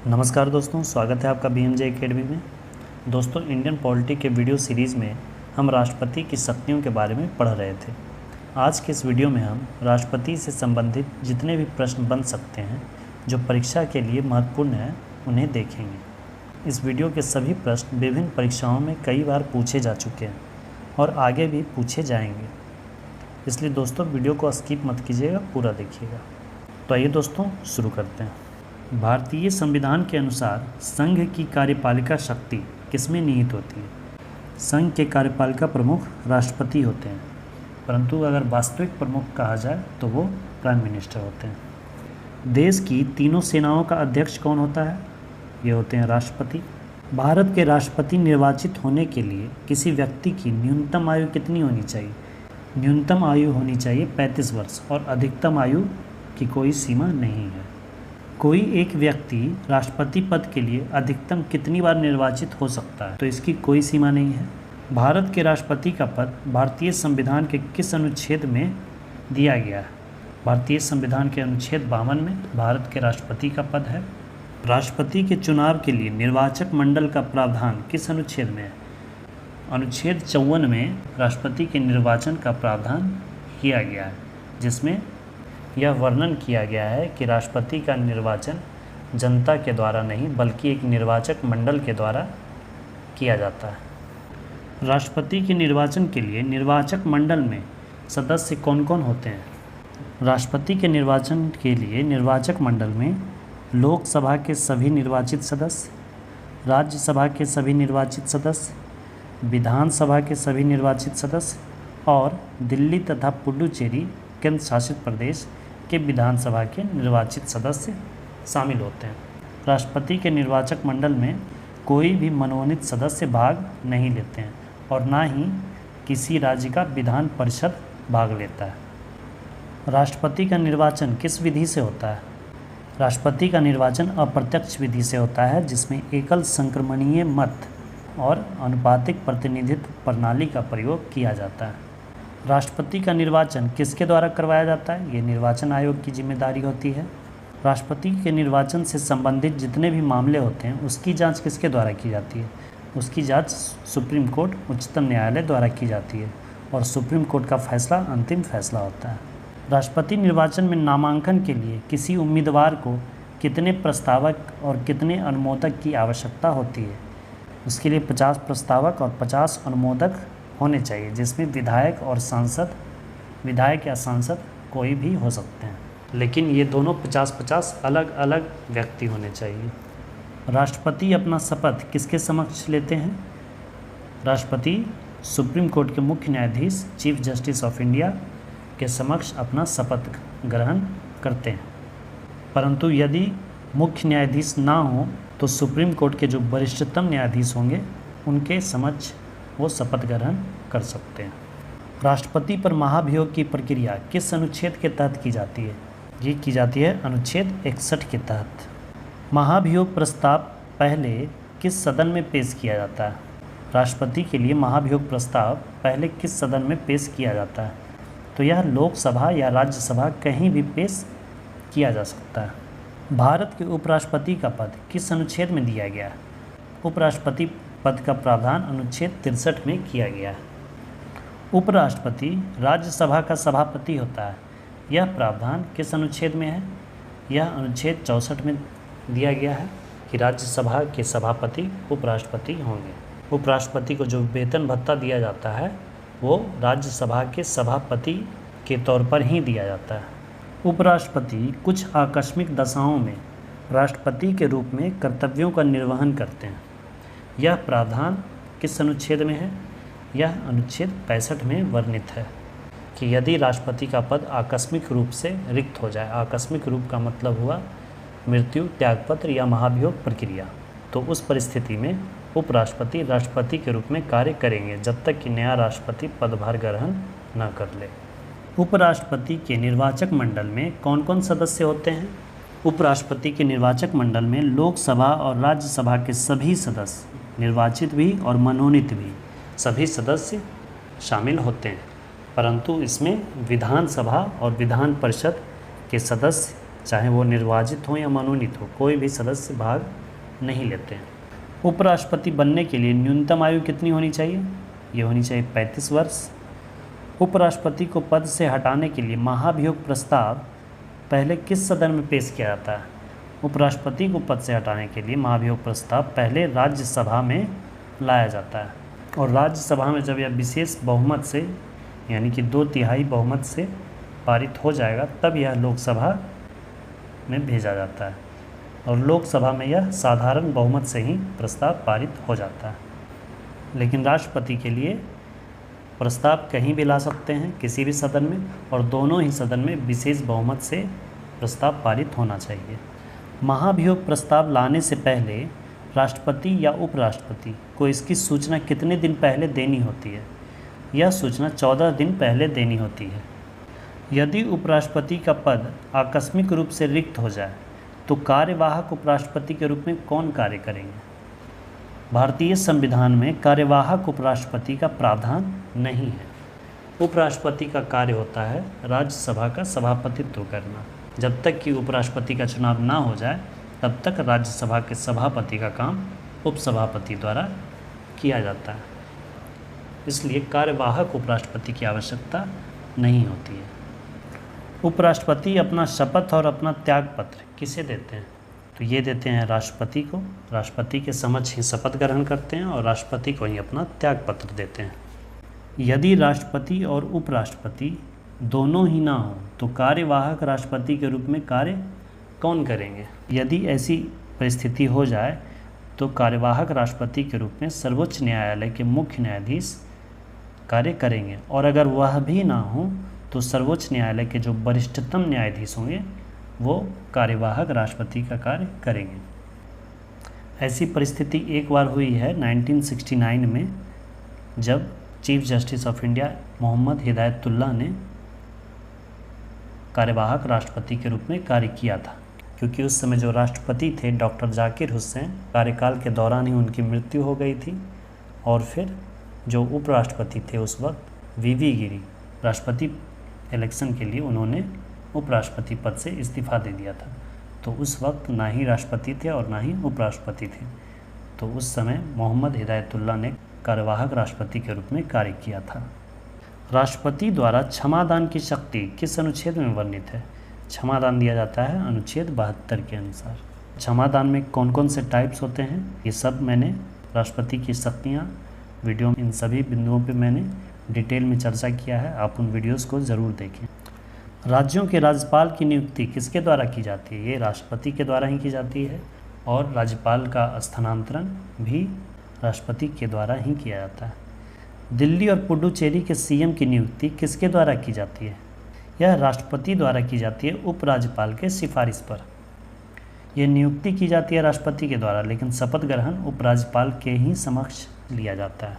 नमस्कार दोस्तों, स्वागत है आपका BMJ एकेडमी में। दोस्तों, इंडियन पॉलिटी के वीडियो सीरीज़ में हम राष्ट्रपति की शक्तियों के बारे में पढ़ रहे थे। आज के इस वीडियो में हम राष्ट्रपति से संबंधित जितने भी प्रश्न बन सकते हैं जो परीक्षा के लिए महत्वपूर्ण हैं उन्हें देखेंगे। इस वीडियो के सभी प्रश्न विभिन्न परीक्षाओं में कई बार पूछे जा चुके हैं और आगे भी पूछे जाएंगे, इसलिए दोस्तों वीडियो को स्किप मत कीजिएगा, पूरा देखिएगा। तो आइए दोस्तों शुरू करते हैं। भारतीय संविधान के अनुसार संघ की कार्यपालिका शक्ति किसमें निहित होती है? संघ के कार्यपालिका प्रमुख राष्ट्रपति होते हैं, परंतु अगर वास्तविक प्रमुख कहा जाए तो वो प्राइम मिनिस्टर होते हैं। देश की तीनों सेनाओं का अध्यक्ष कौन होता है? ये होते हैं राष्ट्रपति। भारत के राष्ट्रपति निर्वाचित होने के लिए किसी व्यक्ति की न्यूनतम आयु कितनी होनी चाहिए? न्यूनतम आयु होनी चाहिए 35 वर्ष और अधिकतम आयु की कोई सीमा नहीं है। कोई एक व्यक्ति राष्ट्रपति पद के लिए अधिकतम कितनी बार निर्वाचित हो सकता है? तो इसकी कोई सीमा नहीं है। भारत के राष्ट्रपति का पद भारतीय संविधान के किस अनुच्छेद में दिया गया है? भारतीय संविधान के अनुच्छेद 52 में भारत के राष्ट्रपति का पद है। राष्ट्रपति के चुनाव के लिए निर्वाचक मंडल का प्रावधान किस अनुच्छेद में है? अनुच्छेद 54 में राष्ट्रपति के निर्वाचन का प्रावधान किया गया है, जिसमें यह वर्णन किया गया है कि राष्ट्रपति का निर्वाचन जनता के द्वारा नहीं बल्कि एक निर्वाचक मंडल के द्वारा किया जाता है। राष्ट्रपति के निर्वाचन के लिए निर्वाचक मंडल में सदस्य कौन कौन होते हैं? राष्ट्रपति के निर्वाचन के लिए निर्वाचक मंडल में लोकसभा के सभी निर्वाचित सदस्य, राज्यसभा के सभी निर्वाचित सदस्य, विधानसभा के सभी निर्वाचित सदस्य और दिल्ली तथा पुडुचेरी केंद्र शासित प्रदेश के विधानसभा के निर्वाचित सदस्य शामिल होते हैं। राष्ट्रपति के निर्वाचक मंडल में कोई भी मनोनीत सदस्य भाग नहीं लेते हैं और ना ही किसी राज्य का विधान परिषद भाग लेता है। राष्ट्रपति का निर्वाचन किस विधि से होता है? राष्ट्रपति का निर्वाचन अप्रत्यक्ष विधि से होता है, जिसमें एकल संक्रमणीय मत और अनुपातिक प्रतिनिधित्व प्रणाली का प्रयोग किया जाता है। राष्ट्रपति का निर्वाचन किसके द्वारा करवाया जाता है? ये निर्वाचन आयोग की जिम्मेदारी होती है। राष्ट्रपति के निर्वाचन से संबंधित जितने भी मामले होते हैं उसकी जांच किसके द्वारा की जाती है? उसकी जांच सुप्रीम कोर्ट, उच्चतम न्यायालय द्वारा की जाती है और सुप्रीम कोर्ट का फैसला अंतिम फैसला होता है। राष्ट्रपति निर्वाचन में नामांकन के लिए किसी उम्मीदवार को कितने प्रस्तावक और कितने अनुमोदक की आवश्यकता होती है? उसके लिए 50 प्रस्तावक और 50 अनुमोदक होने चाहिए, जिसमें विधायक और सांसद, विधायक या सांसद कोई भी हो सकते हैं, लेकिन ये दोनों 50-50 अलग अलग व्यक्ति होने चाहिए। राष्ट्रपति अपना शपथ किसके समक्ष लेते हैं? राष्ट्रपति सुप्रीम कोर्ट के मुख्य न्यायाधीश चीफ जस्टिस ऑफ इंडिया के समक्ष अपना शपथ ग्रहण करते हैं, परंतु यदि मुख्य न्यायाधीश ना हो तो सुप्रीम कोर्ट के जो वरिष्ठतम न्यायाधीश होंगे उनके समक्ष वो शपथ ग्रहण कर सकते हैं। राष्ट्रपति पर महाभियोग की प्रक्रिया किस अनुच्छेद के तहत की जाती है? ये की जाती है अनुच्छेद 61 के तहत। महाभियोग प्रस्ताव पहले किस सदन में पेश किया जाता है? राष्ट्रपति के लिए महाभियोग प्रस्ताव पहले किस सदन में पेश किया जाता है? तो यह लोकसभा या राज्यसभा कहीं भी पेश किया जा सकता है। भारत के उपराष्ट्रपति का पद किस अनुच्छेद में दिया गया है? उपराष्ट्रपति पद का प्रावधान अनुच्छेद 63 में किया गया है। उपराष्ट्रपति राज्यसभा का सभापति होता है। यह प्रावधान किस अनुच्छेद में है? यह अनुच्छेद 64 में दिया गया है कि राज्यसभा के सभापति उपराष्ट्रपति होंगे। उपराष्ट्रपति को जो वेतन भत्ता दिया जाता है वो राज्यसभा के सभापति के तौर पर ही दिया जाता है। उपराष्ट्रपति कुछ आकस्मिक दशाओं में राष्ट्रपति के रूप में कर्तव्यों का निर्वहन करते हैं। यह प्रावधान किस अनुच्छेद में है? यह अनुच्छेद 65 में वर्णित है कि यदि राष्ट्रपति का पद आकस्मिक रूप से रिक्त हो जाए, आकस्मिक रूप का मतलब हुआ मृत्यु, त्यागपत्र या महाभियोग प्रक्रिया, तो उस परिस्थिति में उपराष्ट्रपति राष्ट्रपति के रूप में कार्य करेंगे जब तक कि नया राष्ट्रपति पदभार ग्रहण न कर ले। उपराष्ट्रपति के निर्वाचक मंडल में कौन कौन सदस्य होते हैं? उपराष्ट्रपति के निर्वाचक मंडल में लोकसभा और राज्यसभा के सभी सदस्य, निर्वाचित भी और मनोनीत भी सभी सदस्य शामिल होते हैं, परंतु इसमें विधानसभा और विधान परिषद के सदस्य चाहे वो निर्वाचित हो या मनोनीत हो, कोई भी सदस्य भाग नहीं लेते हैं। उपराष्ट्रपति बनने के लिए न्यूनतम आयु कितनी होनी चाहिए? ये होनी चाहिए 35 वर्ष। उपराष्ट्रपति को पद से हटाने के लिए महाभियोग प्रस्ताव पहले किस सदन में पेश किया जाता है? उपराष्ट्रपति को पद से हटाने के लिए महाभियोग प्रस्ताव पहले राज्यसभा में लाया जाता है, और राज्यसभा में जब यह विशेष बहुमत से यानी कि 2/3 बहुमत से पारित हो जाएगा, तब यह लोकसभा में भेजा जाता है, और लोकसभा में यह साधारण बहुमत से ही प्रस्ताव पारित हो जाता है। लेकिन राष्ट्रपति के लिए प्रस्ताव कहीं भी ला सकते हैं, किसी भी सदन में, और दोनों ही सदन में विशेष बहुमत से प्रस्ताव पारित होना चाहिए। महाभियोग प्रस्ताव लाने से पहले राष्ट्रपति या उपराष्ट्रपति को इसकी सूचना कितने दिन पहले देनी होती है? यह सूचना 14 दिन पहले देनी होती है। यदि उपराष्ट्रपति का पद आकस्मिक रूप से रिक्त हो जाए तो कार्यवाहक उपराष्ट्रपति के रूप में कौन कार्य करेंगे? भारतीय संविधान में कार्यवाहक उपराष्ट्रपति का प्रावधान नहीं है। उपराष्ट्रपति का कार्य होता है राज्यसभा का सभापतित्व करना। जब तक कि उपराष्ट्रपति का चुनाव ना हो जाए, तब तक राज्यसभा के सभापति का काम उपसभापति द्वारा किया जाता है। इसलिए कार्यवाहक उपराष्ट्रपति की आवश्यकता नहीं होती है। उपराष्ट्रपति अपना शपथ और अपना त्यागपत्र किसे देते हैं? तो ये देते हैं राष्ट्रपति को। राष्ट्रपति के समक्ष ही शपथ ग्रहण करते हैं और राष्ट्रपति को ही अपना त्यागपत्र देते हैं। यदि राष्ट्रपति और उपराष्ट्रपति दोनों ही ना हो तो कार्यवाहक राष्ट्रपति के रूप में कार्य कौन करेंगे? यदि ऐसी परिस्थिति हो जाए तो कार्यवाहक राष्ट्रपति के रूप में सर्वोच्च न्यायालय के मुख्य न्यायाधीश कार्य करेंगे, और अगर वह भी ना हो तो सर्वोच्च न्यायालय के जो वरिष्ठतम न्यायाधीश होंगे वो कार्यवाहक राष्ट्रपति का कार्य करेंगे। ऐसी परिस्थिति एक बार हुई है 1969 में, जब chief justice of India Mohammad Hidayatullah ने कार्यवाहक राष्ट्रपति के रूप में कार्य किया था, क्योंकि उस समय जो राष्ट्रपति थे डॉक्टर जाकिर हुसैन, कार्यकाल के दौरान ही उनकी मृत्यु हो गई थी, और फिर जो उपराष्ट्रपति थे उस वक्त वीवी गिरी, राष्ट्रपति इलेक्शन के लिए उन्होंने उपराष्ट्रपति पद से इस्तीफा दे दिया था। तो उस वक्त ना ही राष्ट्रपति थे और ना ही उपराष्ट्रपति थे। तो उस समय मोहम्मद हिदायतुल्लाह ने कार्यवाहक राष्ट्रपति के रूप में कार्य किया था। राष्ट्रपति द्वारा क्षमादान की शक्ति किस अनुच्छेद में वर्णित है? क्षमादान दिया जाता है अनुच्छेद 72 के अनुसार। क्षमादान में कौन कौन से टाइप्स होते हैं, ये सब मैंने राष्ट्रपति की शक्तियाँ वीडियो में इन सभी बिंदुओं पे मैंने डिटेल में चर्चा किया है, आप उन वीडियोस को ज़रूर देखें। राज्यों के राज्यपाल की नियुक्ति किसके द्वारा की जाती है? ये राष्ट्रपति के द्वारा ही की जाती है, और राज्यपाल का स्थानांतरण भी राष्ट्रपति के द्वारा ही किया जाता है। दिल्ली और पुडुचेरी के सीएम की नियुक्ति किसके द्वारा की जाती है? यह राष्ट्रपति द्वारा की जाती है उपराज्यपाल के सिफारिश पर। यह नियुक्ति की जाती है राष्ट्रपति के द्वारा, लेकिन शपथ ग्रहण उपराज्यपाल के ही समक्ष लिया जाता है।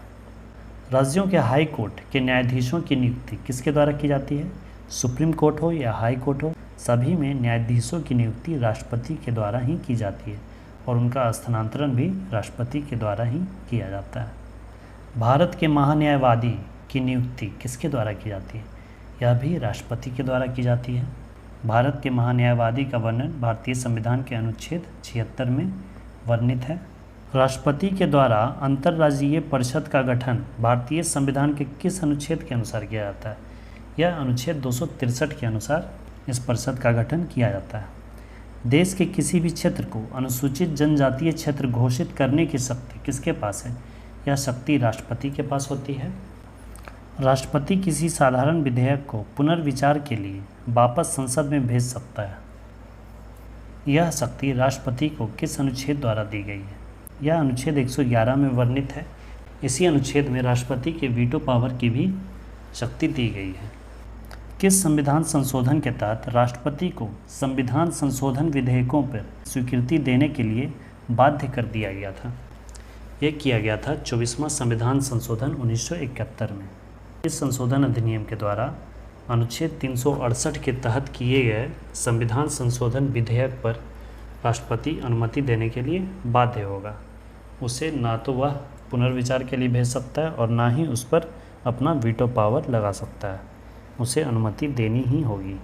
राज्यों के हाई कोर्ट के न्यायाधीशों की नियुक्ति किसके द्वारा की जाती है? सुप्रीम कोर्ट हो या हाई कोर्ट हो, सभी में न्यायाधीशों की नियुक्ति राष्ट्रपति के द्वारा ही की जाती है, और उनका स्थानांतरण भी राष्ट्रपति के द्वारा ही किया जाता है। भारत के महान्यायवादी की नियुक्ति किसके द्वारा की जाती है? यह भी राष्ट्रपति के द्वारा की जाती है। भारत के महान्यायवादी का वर्णन भारतीय संविधान के अनुच्छेद 76 में वर्णित है। राष्ट्रपति के द्वारा अंतर्राज्यीय परिषद का गठन भारतीय संविधान के किस अनुच्छेद के अनुसार किया जाता है? यह अनुच्छेद 263 के अनुसार इस परिषद का गठन किया जाता है। देश के किसी भी क्षेत्र को अनुसूचित जनजातीय क्षेत्र घोषित करने की शक्ति किसके पास है? यह शक्ति राष्ट्रपति के पास होती है। राष्ट्रपति किसी साधारण विधेयक को पुनर्विचार के लिए वापस संसद में भेज सकता है। यह शक्ति राष्ट्रपति को किस अनुच्छेद द्वारा दी गई है? यह अनुच्छेद 111 में वर्णित है। इसी अनुच्छेद में राष्ट्रपति के वीटो पावर की भी शक्ति दी गई है। किस संविधान संशोधन के तहत राष्ट्रपति को संविधान संशोधन विधेयकों पर स्वीकृति देने के लिए बाध्य कर दिया गया था? यह किया गया था 24वां संविधान संशोधन 1971 में। इस संशोधन अधिनियम के द्वारा अनुच्छेद 368 के तहत किए गए संविधान संशोधन विधेयक पर राष्ट्रपति अनुमति देने के लिए बाध्य होगा। उसे ना तो वह पुनर्विचार के लिए भेज सकता है और ना ही उस पर अपना वीटो पावर लगा सकता है। उसे अनुमति देनी ही होगी।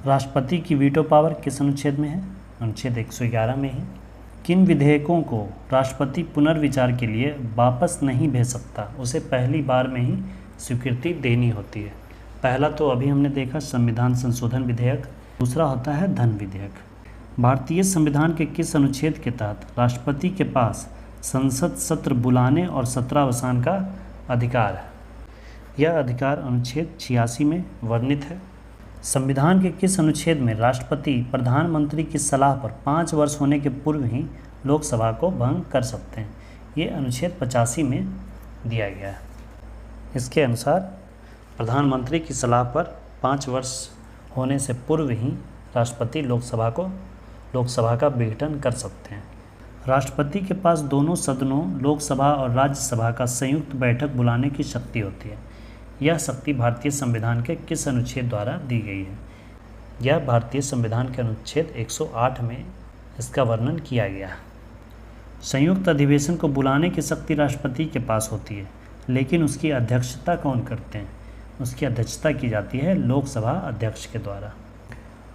राष्ट्रपति की वीटो पावर किस अनुच्छेद में है? अनुच्छेद 111 में है। किन विधेयकों को राष्ट्रपति पुनर्विचार के लिए वापस नहीं भेज सकता, उसे पहली बार में ही स्वीकृति देनी होती है? पहला तो अभी हमने देखा संविधान संशोधन विधेयक, दूसरा होता है धन विधेयक। भारतीय संविधान के किस अनुच्छेद के तहत राष्ट्रपति के पास संसद सत्र बुलाने और सत्रावसान का अधिकार है? यह अधिकार अनुच्छेद 86 में वर्णित है। संविधान के किस अनुच्छेद में राष्ट्रपति प्रधानमंत्री की सलाह पर 5 वर्ष होने के पूर्व ही लोकसभा को भंग कर सकते हैं? ये अनुच्छेद 85 में दिया गया है। इसके अनुसार प्रधानमंत्री की सलाह पर 5 वर्ष होने से पूर्व ही राष्ट्रपति लोकसभा का विघटन कर सकते हैं। राष्ट्रपति के पास दोनों सदनों लोकसभा और राज्यसभा का संयुक्त बैठक बुलाने की शक्ति होती है। यह शक्ति भारतीय संविधान के किस अनुच्छेद द्वारा दी गई है? यह भारतीय संविधान के अनुच्छेद 108 में इसका वर्णन किया गया है। संयुक्त अधिवेशन को बुलाने की शक्ति राष्ट्रपति के पास होती है, लेकिन उसकी अध्यक्षता कौन करते हैं? उसकी अध्यक्षता की जाती है लोकसभा अध्यक्ष के द्वारा।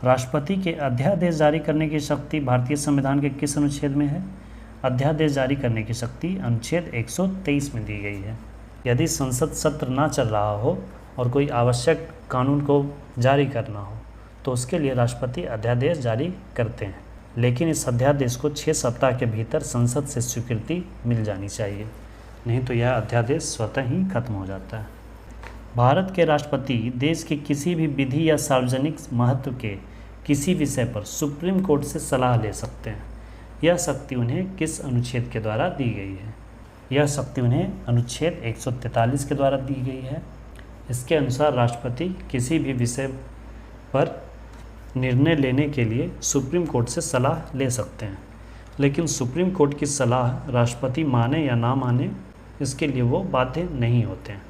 राष्ट्रपति के अध्यादेश जारी करने की शक्ति भारतीय संविधान के किस अनुच्छेद में है? अध्यादेश जारी करने की शक्ति अनुच्छेद 123 में दी गई है। यदि संसद सत्र ना चल रहा हो और कोई आवश्यक कानून को जारी करना हो तो उसके लिए राष्ट्रपति अध्यादेश जारी करते हैं, लेकिन इस अध्यादेश को 6 सप्ताह के भीतर संसद से स्वीकृति मिल जानी चाहिए, नहीं तो यह अध्यादेश स्वतः ही खत्म हो जाता है। भारत के राष्ट्रपति देश के किसी भी विधि या सार्वजनिक महत्व के किसी विषय पर सुप्रीम कोर्ट से सलाह ले सकते हैं। यह शक्ति उन्हें किस अनुच्छेद के द्वारा दी गई है? यह शक्ति उन्हें अनुच्छेद 143 के द्वारा दी गई है। इसके अनुसार राष्ट्रपति किसी भी विषय पर निर्णय लेने के लिए सुप्रीम कोर्ट से सलाह ले सकते हैं, लेकिन सुप्रीम कोर्ट की सलाह राष्ट्रपति माने या ना माने, इसके लिए वो बाध्य नहीं होते हैं।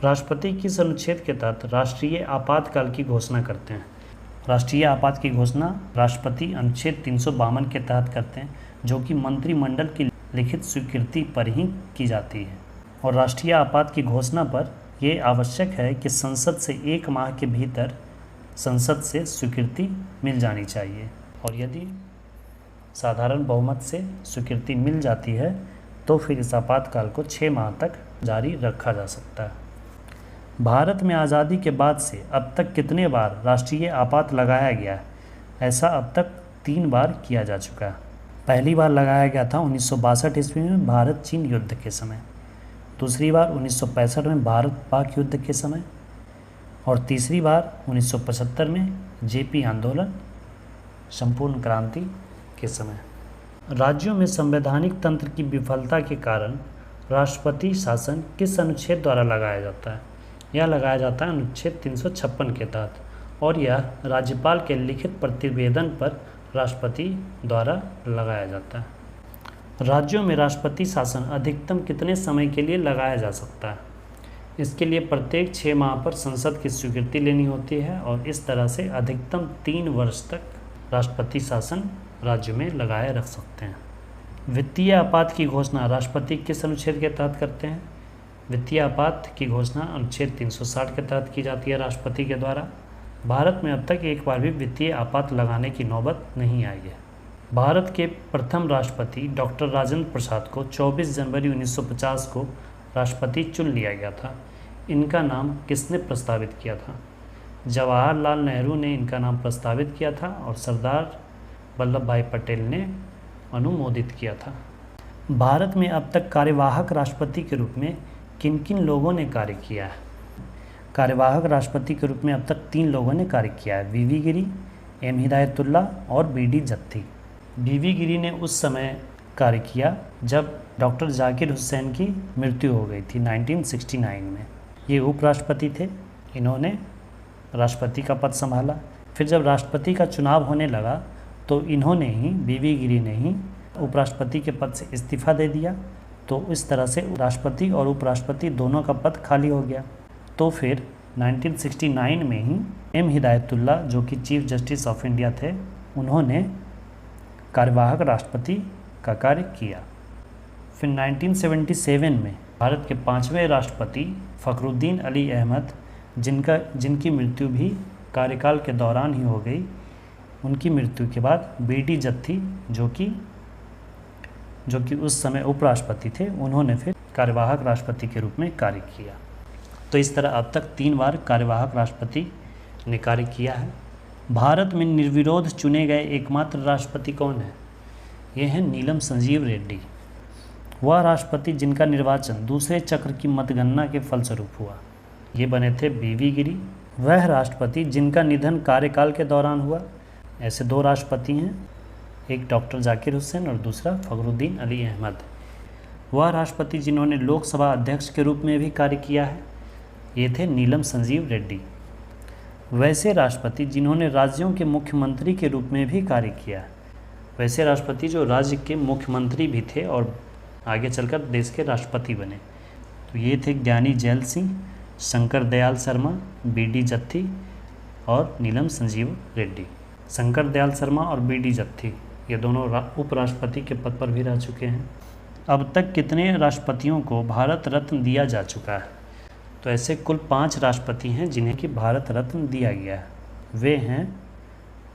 राष्ट्रपति किस अनुच्छेद के तहत राष्ट्रीय आपातकाल की घोषणा करते हैं? राष्ट्रीय आपात की घोषणा राष्ट्रपति अनुच्छेद 352 के तहत करते हैं, जो कि मंत्रिमंडल की लिखित स्वीकृति पर ही की जाती है। और राष्ट्रीय आपात की घोषणा पर यह आवश्यक है कि संसद से 1 माह के भीतर संसद से स्वीकृति मिल जानी चाहिए, और यदि साधारण बहुमत से स्वीकृति मिल जाती है तो फिर इस आपातकाल को 6 माह तक जारी रखा जा सकता है। भारत में आज़ादी के बाद से अब तक कितने बार राष्ट्रीय आपात लगाया गया है? ऐसा अब तक 3 बार किया जा चुका है। पहली बार लगाया गया था 1962 ईस्वी में भारत चीन युद्ध के समय, दूसरी बार 1965 में भारत पाक युद्ध के समय, और तीसरी बार 1975 में जेपी आंदोलन संपूर्ण क्रांति के समय। राज्यों में संवैधानिक तंत्र की विफलता के कारण राष्ट्रपति शासन किस अनुच्छेद द्वारा लगाया जाता है? यह लगाया जाता है अनुच्छेद 356 के तहत, और यह राज्यपाल के लिखित प्रतिवेदन पर राष्ट्रपति द्वारा लगाया जाता है। राज्यों में राष्ट्रपति शासन अधिकतम कितने समय के लिए लगाया जा सकता है? इसके लिए प्रत्येक 6 माह पर संसद की स्वीकृति लेनी होती है, और इस तरह से अधिकतम 3 वर्ष तक राष्ट्रपति शासन राज्य में लगाए रख सकते हैं। वित्तीय आपात की घोषणा राष्ट्रपति किस अनुच्छेद के तहत करते हैं? वित्तीय आपात की घोषणा अनुच्छेद 360 के तहत की जाती है राष्ट्रपति के द्वारा। भारत में अब तक एक बार भी वित्तीय आपात लगाने की नौबत नहीं आई है। भारत के प्रथम राष्ट्रपति डॉक्टर राजेंद्र प्रसाद को 24 जनवरी 1950 को राष्ट्रपति चुन लिया गया था। इनका नाम किसने प्रस्तावित किया था? जवाहरलाल नेहरू ने इनका नाम प्रस्तावित किया था, और सरदार वल्लभ भाई पटेल ने अनुमोदित किया था। भारत में अब तक कार्यवाहक राष्ट्रपति के रूप में किन किन लोगों ने कार्य किया है? कार्यवाहक राष्ट्रपति के रूप में अब तक 3 लोगों ने कार्य किया है, वीवी गिरी, एम हिदायतुल्ला और बीडी जत्ती। वीवी गिरी ने उस समय कार्य किया जब डॉक्टर जाकिर हुसैन की मृत्यु हो गई थी 1969 में। ये उपराष्ट्रपति थे, इन्होंने राष्ट्रपति का पद संभाला। फिर जब राष्ट्रपति का चुनाव होने लगा तो इन्होंने ही, वीवी गिरी ने ही उपराष्ट्रपति के पद से इस्तीफा दे दिया, तो इस तरह से राष्ट्रपति और उपराष्ट्रपति दोनों का पद खाली हो गया। तो फिर 1969 में ही एम हिदायतुल्ला, जो कि चीफ जस्टिस ऑफ इंडिया थे, उन्होंने कार्यवाहक राष्ट्रपति का कार्य किया। फिर 1977 में भारत के 5वें राष्ट्रपति फ़खरुद्दीन अली अहमद, जिनकी मृत्यु भी कार्यकाल के दौरान ही हो गई। उनकी मृत्यु के बाद बीडी जत्थी जो कि उस समय उपराष्ट्रपति थे, उन्होंने फिर कार्यवाहक राष्ट्रपति के रूप में कार्य किया। तो इस तरह अब तक 3 बार कार्यवाहक राष्ट्रपति ने कार्य किया है। भारत में निर्विरोध चुने गए एकमात्र राष्ट्रपति कौन है? ये हैं नीलम संजीव रेड्डी। वह राष्ट्रपति जिनका निर्वाचन दूसरे चक्र की मतगणना के फलस्वरूप हुआ, ये बने थे बीवी गिरी। वह राष्ट्रपति जिनका निधन कार्यकाल के दौरान हुआ, ऐसे 2 राष्ट्रपति हैं, एक डॉक्टर जाकिर हुसैन और दूसरा फखरुद्दीन अली अहमद। वह राष्ट्रपति जिन्होंने लोकसभा अध्यक्ष के रूप में भी कार्य किया है, ये थे नीलम संजीव रेड्डी। वैसे राष्ट्रपति जिन्होंने राज्यों के मुख्यमंत्री के रूप में भी कार्य किया है, वैसे राष्ट्रपति जो राज्य के मुख्यमंत्री भी थे और आगे चलकर देश के राष्ट्रपति बने, तो ये थे ज्ञानी जैल सिंह, शंकर दयाल शर्मा, बीडी जत्थी और नीलम संजीव रेड्डी। शंकर दयाल शर्मा और बीडी जत्थी ये दोनों उपराष्ट्रपति के पद पर भी रह चुके हैं। अब तक कितने राष्ट्रपतियों को भारत रत्न दिया जा चुका है? तो ऐसे कुल 5 राष्ट्रपति हैं जिन्हें कि भारत रत्न दिया गया है। वे हैं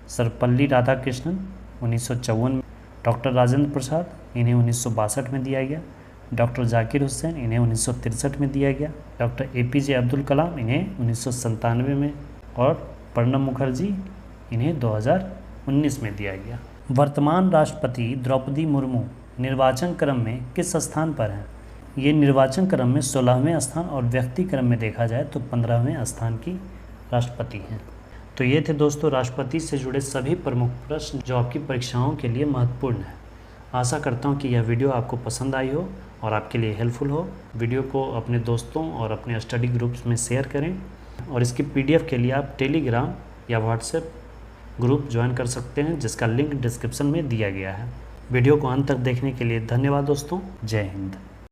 सर्वपल्ली राधाकृष्णन 1954 में, डॉक्टर राजेंद्र प्रसाद, इन्हें 1962 में दिया गया, डॉक्टर जाकिर हुसैन, इन्हें 1963 में दिया गया, डॉक्टर APJ अब्दुल कलाम, इन्हें 1997 में, और प्रणब मुखर्जी, इन्हें 2019 में दिया गया। वर्तमान राष्ट्रपति द्रौपदी मुर्मू निर्वाचन क्रम में किस स्थान पर हैं? ये निर्वाचन क्रम में 16वें स्थान और व्यक्ति क्रम में देखा जाए तो 15वें स्थान की राष्ट्रपति हैं। तो ये थे दोस्तों राष्ट्रपति से जुड़े सभी प्रमुख प्रश्न जो आपकी परीक्षाओं के लिए महत्वपूर्ण है। आशा करता हूँ कि यह वीडियो आपको पसंद आई हो और आपके लिए हेल्पफुल हो। वीडियो को अपने दोस्तों और अपने स्टडी ग्रुप्स में शेयर करें और इसकी PDF के लिए आप टेलीग्राम या व्हाट्सएप ग्रुप ज्वाइन कर सकते हैं, जिसका लिंक डिस्क्रिप्शन में दिया गया है। वीडियो को अंत तक देखने के लिए धन्यवाद दोस्तों। जय हिंद।